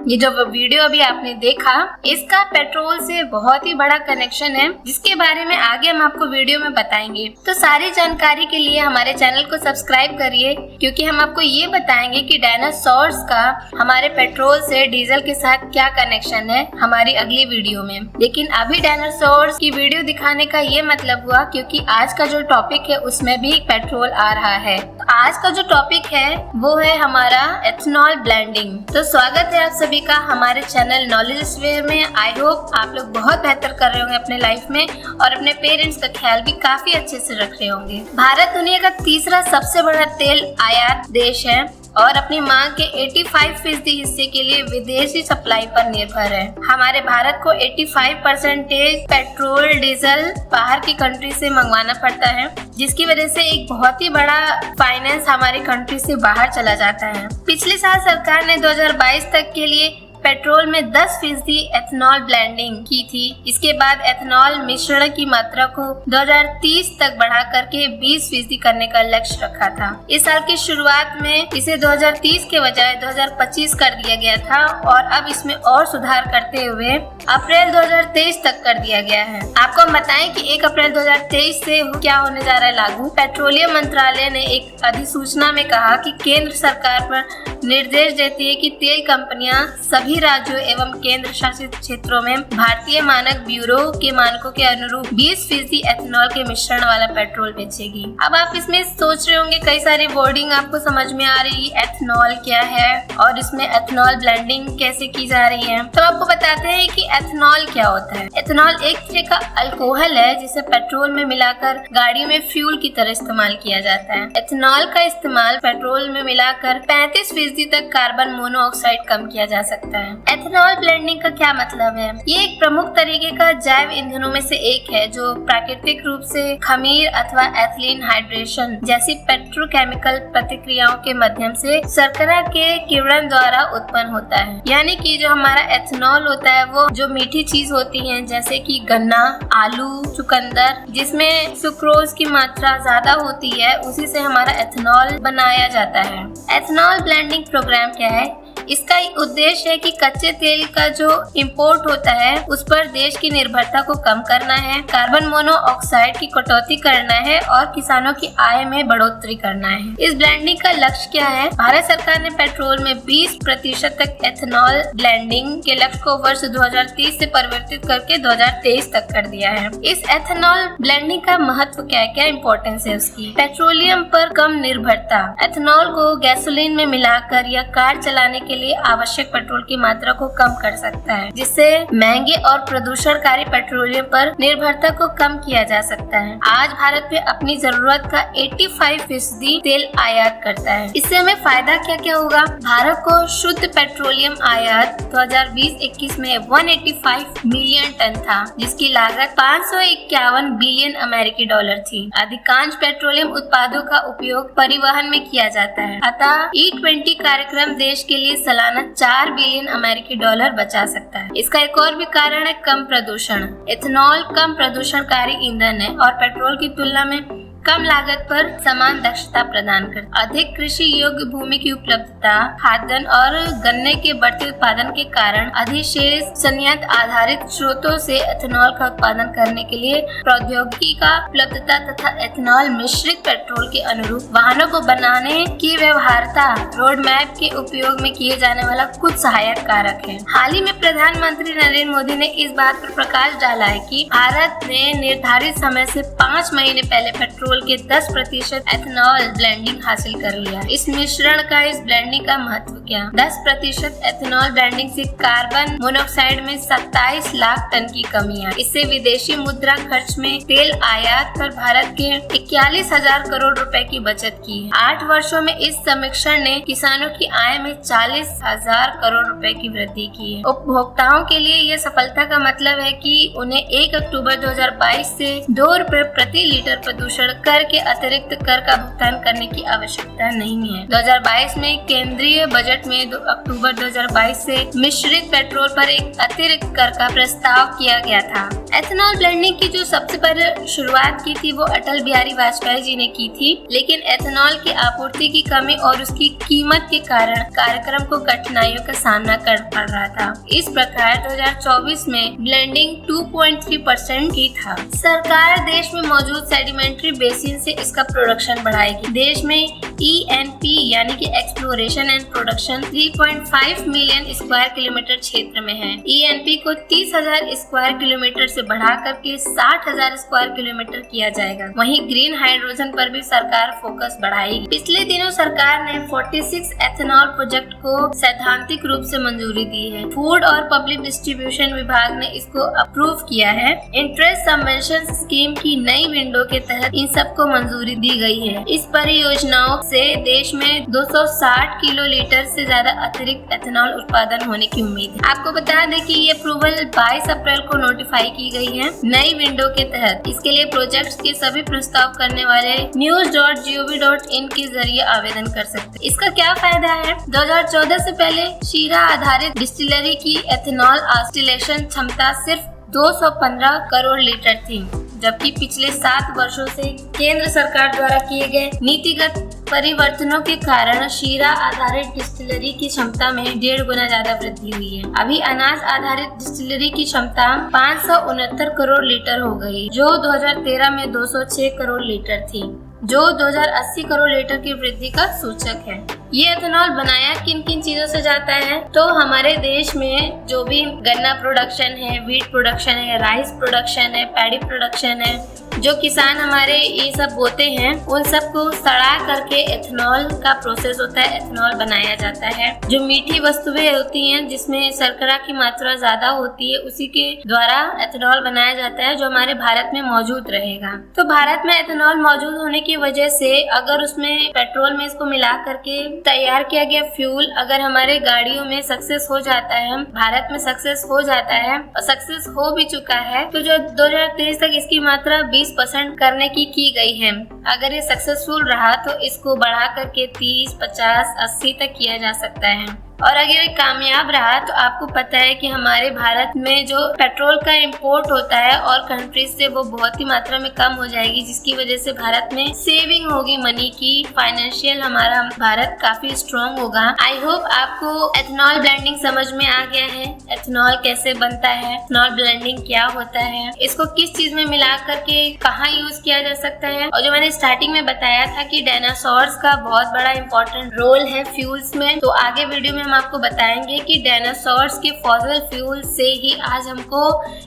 ये जो वीडियो अभी आपने देखा, इसका पेट्रोल से बहुत ही बड़ा कनेक्शन है, जिसके बारे में आगे हम आपको वीडियो में बताएंगे। तो सारी जानकारी के लिए हमारे चैनल को सब्सक्राइब करिए, क्योंकि हम आपको ये बताएंगे कि डायनासोर्स का हमारे पेट्रोल से डीजल के साथ क्या कनेक्शन है हमारी अगली वीडियो में। लेकिन अभी डायनासोर्स की वीडियो दिखाने का ये मतलब हुआ क्योंकि आज का जो टॉपिक है उसमें भी पेट्रोल आ रहा है। तो आज का जो टॉपिक है वो है हमारा एथेनॉल ब्लेंडिंग। तो स्वागत है आप सभी का हमारे चैनल नॉलेज स्फीयर में। आई होप आप लोग बहुत बेहतर कर रहे होंगे अपने लाइफ में और अपने पेरेंट्स का ख्याल भी काफी अच्छे से रख रहे होंगे। भारत दुनिया का तीसरा सबसे बड़ा तेल आयात देश है और अपनी मांग के 85% हिस्से के लिए विदेशी सप्लाई पर निर्भर है। हमारे भारत को 85% पेट्रोल डीजल बाहर की कंट्री से मंगवाना पड़ता है, जिसकी वजह से एक बहुत ही बड़ा फाइनेंस हमारी कंट्री से बाहर चला जाता है। पिछले साल सरकार ने 2022 तक के लिए पेट्रोल में 10% एथेनॉल ब्लेंडिंग की थी। इसके बाद एथेनॉल मिश्रण की मात्रा को 2030 तक बढ़ा करके 20% करने का लक्ष्य रखा था। इस साल की शुरुआत में इसे 2030 के बजाय 2025 कर दिया गया था और अब इसमें और सुधार करते हुए अप्रैल 2023 तक कर दिया गया है। आपको हम बताएं कि 1 अप्रैल 2023 से क्या होने जा रहा है लागू। पेट्रोलियम मंत्रालय ने एक अधिसूचना में कहा कि केंद्र सरकार पर निर्देश देती है कि तेल कंपनियां सभी राज्यों एवं केंद्र शासित क्षेत्रों में भारतीय मानक ब्यूरो के मानकों के अनुरूप 20% एथेनॉल के मिश्रण वाला पेट्रोल बेचेगी। अब आप इसमें सोच रहे होंगे, कई सारी वर्डिंग आपको समझ में आ रही है, एथेनॉल क्या है और इसमें एथेनॉल ब्लेंडिंग कैसे की जा रही है। तो आपको बताते हैं कि एथेनॉल क्या होता है। एथेनॉल एक तरह का अल्कोहल है जिसे पेट्रोल में मिलाकर गाड़ियों में फ्यूल की तरह इस्तेमाल किया जाता है। एथेनॉल का इस्तेमाल पेट्रोल में मिलाकर 35% तक कार्बन मोनोऑक्साइड कम किया जा सकता है। एथेनॉल ब्लेंडिंग का क्या मतलब है? ये एक प्रमुख तरीके का जैव ईंधनों में से एक है जो प्राकृतिक रूप से खमीर अथवा एथिलीन हाइड्रेशन जैसी पेट्रोकेमिकल प्रतिक्रियाओं के माध्यम से शर्करा के किण्वन द्वारा उत्पन्न होता है। यानी कि जो हमारा एथेनॉल होता है वो जो मीठी चीज होती है जैसे कि गन्ना, आलू, चुकंदर, जिसमें सुक्रोज की मात्रा ज्यादा होती है, उसी से हमारा एथेनॉल बनाया जाता है। एथेनॉल ब्लेंडिंग प्रोग्राम क्या है? इसका उद्देश्य है कि कच्चे तेल का जो इंपोर्ट होता है उस पर देश की निर्भरता को कम करना है, कार्बन मोनोऑक्साइड की कटौती करना है और किसानों की आय में बढ़ोतरी करना है। इस ब्लेंडिंग का लक्ष्य क्या है? भारत सरकार ने पेट्रोल में 20% तक एथेनॉल ब्लेंडिंग के लक्ष्य को वर्ष 2030 से परिवर्तित करके 2023 तक कर दिया है। इस एथेनॉल ब्लेंडिंग का महत्व क्या है, क्या इम्पोर्टेंस है उसकी? पेट्रोलियम पर कम निर्भरता। एथेनॉल को गैसोलीन में मिलाकर या कार चलाने के लिए आवश्यक पेट्रोल की मात्रा को कम कर सकता है, जिससे महंगे और प्रदूषणकारी पेट्रोलियम पर निर्भरता को कम किया जा सकता है। आज भारत में अपनी जरूरत का 85% तेल आयात करता है। इससे हमें फायदा क्या क्या होगा? भारत को शुद्ध पेट्रोलियम आयात 2020-21 में 185 मिलियन टन था, जिसकी लागत 551 बिलियन अमेरिकी डॉलर थी। अधिकांश पेट्रोलियम उत्पादों का उपयोग परिवहन में किया जाता है, अतः E20 कार्यक्रम देश के लिए सालाना 4 बिलियन अमेरिकी डॉलर बचा सकता है। इसका एक और भी कारण है कम प्रदूषण। एथेनॉल कम प्रदूषणकारी ईंधन है और पेट्रोल की तुलना में कम लागत पर समान दक्षता प्रदान करता है। अधिक कृषि योग्य भूमि की उपलब्धता, खाद्यान्न और गन्ने के बढ़ते उत्पादन के कारण अधिशेष संयंत्र आधारित स्रोतों से एथेनॉल का उत्पादन करने के लिए प्रौद्योगिकी का उपलब्धता तथा एथेनॉल मिश्रित पेट्रोल के अनुरूप वाहनों को बनाने की व्यवहार्यता रोड मैप के उपयोग में किए जाने वाला कुछ सहायक कारक है। हाल ही में प्रधानमंत्री नरेंद्र मोदी ने इस बात पर प्रकाश डाला है कि भारत ने निर्धारित समय से 5 महीने पहले पेट्रोल पेट्रोल के 10% एथेनॉल ब्लेंडिंग हासिल कर लिया। इस मिश्रण का, इस ब्लेंडिंग का महत्व क्या? 10% एथेनॉल ब्लेंडिंग से कार्बन मोनोऑक्साइड में 27 लाख टन की कमी आई। इससे विदेशी मुद्रा खर्च में तेल आयात पर भारत के 41,000 करोड़ रुपए की बचत की है। 8 वर्षों में इस समीक्षण ने किसानों की आय में 40,000 करोड़ रुपए की वृद्धि की है। उपभोक्ताओं के लिए यह सफलता का मतलब है कि उन्हें 1 अक्टूबर 2022 से 2 रुपए प्रति लीटर प्रदूषण कर के अतिरिक्त कर का भुगतान करने की आवश्यकता नहीं है। 2022 में केंद्रीय बजट में 2 अक्टूबर 2022 से मिश्रित पेट्रोल पर एक अतिरिक्त कर का प्रस्ताव किया गया था। एथेनॉल ब्लेंडिंग की जो सबसे पहले शुरुआत की थी वो अटल बिहारी वाजपेयी जी ने की थी, लेकिन एथेनॉल की आपूर्ति की कमी और उसकी कीमत के कारण कार्यक्रम को कठिनाइयों का सामना करना पड़ रहा था। इस प्रकार 2024 में ब्लेंडिंग 2.3% की था। सरकार देश में मौजूद सेडिमेंट्री बेसिन से इसका प्रोडक्शन बढ़ाएगी। देश में ENP यानी कि exploration and production 3.5 million square kilometre क्षेत्र में है। ENP को 30,000 स्क्वायर किलोमीटर से बढ़ा करके 60,000 स्क्वायर किलोमीटर किया जाएगा। वहीं ग्रीन हाइड्रोजन पर भी सरकार फोकस बढ़ाएगी। पिछले दिनों सरकार ने 46 एथेनॉल प्रोजेक्ट को सैद्धांतिक रूप से मंजूरी दी है। फूड और पब्लिक डिस्ट्रीब्यूशन विभाग ने इसको अप्रूव किया है। इंटरेस्ट सबवेंशन स्कीम की नई विंडो के तहत इन सबको मंजूरी दी गई है। इस परियोजनाओं से देश में 260 किलोलीटर से ज्यादा अतिरिक्त एथेनॉल उत्पादन होने की उम्मीद है। आपको बता दें कि ये अप्रूवल 22 अप्रैल को नोटिफाई की गई है नई विंडो के तहत। इसके लिए प्रोजेक्ट्स के सभी प्रस्ताव करने वाले news.gov.in के जरिए आवेदन कर सकते हैं। इसका क्या फायदा है? 2014 से पहले शीरा आधारित डिस्टिलरी की एथेनॉल डिस्टिलेशन क्षमता सिर्फ 215 करोड़ लीटर थी, जबकि पिछले 7 वर्षों से केंद्र सरकार द्वारा किए गए नीतिगत परिवर्तनों के कारण शीरा आधारित डिस्टिलरी की क्षमता में 1.5 गुना ज्यादा वृद्धि हुई है। अभी अनाज आधारित डिस्टिलरी की क्षमता 569 करोड़ लीटर हो गई, जो 2013 में 206 करोड़ लीटर थी, जो 2080 करोड़ लीटर की वृद्धि का सूचक है। ये एथेनॉल बनाया किन किन चीजों से जाता है? तो हमारे देश में जो भी गन्ना प्रोडक्शन है, वीट प्रोडक्शन है, राइस प्रोडक्शन है, पैडी प्रोडक्शन है, जो किसान हमारे ये सब बोते हैं, उन सबको सड़ा करके एथेनॉल का प्रोसेस होता है, एथेनॉल बनाया जाता है। जो मीठी वस्तुएं होती हैं जिसमें शर्करा की मात्रा ज्यादा होती है, उसी के द्वारा एथेनॉल बनाया जाता है, जो हमारे भारत में मौजूद रहेगा। तो भारत में एथेनॉल मौजूद होने की वजह से अगर उसमें पेट्रोल में इसको मिला करके तैयार किया गया फ्यूल अगर हमारे गाड़ियों में सक्सेस हो जाता है, भारत में सक्सेस हो जाता है और सक्सेस हो भी चुका है, तो जो 2023 तक इसकी मात्रा 20% करने की गई है। अगर ये सक्सेसफुल रहा तो इसको बढ़ा करके 30, 50, 80 तक किया जा सकता है। और अगर ये कामयाब रहा तो आपको पता है कि हमारे भारत में जो पेट्रोल का इंपोर्ट होता है और कंट्रीज से, वो बहुत ही मात्रा में कम हो जाएगी, जिसकी वजह से भारत में सेविंग होगी मनी की। फाइनेंशियल हमारा भारत काफी स्ट्रॉन्ग होगा। आई होप आपको एथेनॉल ब्लेंडिंग समझ में आ गया है। एथेनॉल कैसे बनता है, एथेनॉल ब्लेंडिंग क्या होता है, इसको किस चीज में मिला करके कहाँ यूज किया जा सकता है, और जो मैंने स्टार्टिंग में बताया था कि डायनासोर्स का बहुत बड़ा इंपॉर्टेंट रोल है फ्यूल्स में, तो आगे वीडियो में हम आपको बताएंगे कि डायनासोर्स के फॉसिल फ्यूल से ही आज हमको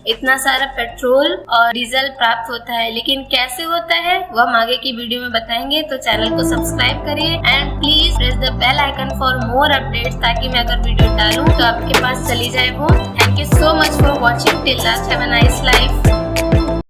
इतना सारा पेट्रोल और डीजल प्राप्त होता है। लेकिन कैसे होता है वो हम आगे की वीडियो में बताएंगे। तो चैनल को सब्सक्राइब करिए and please press the bell icon for more updates, ताकि मैं अगर वीडियो डालूं तो आपके पास चली जाए वो। Thank you so much for watching till last. Have a nice life.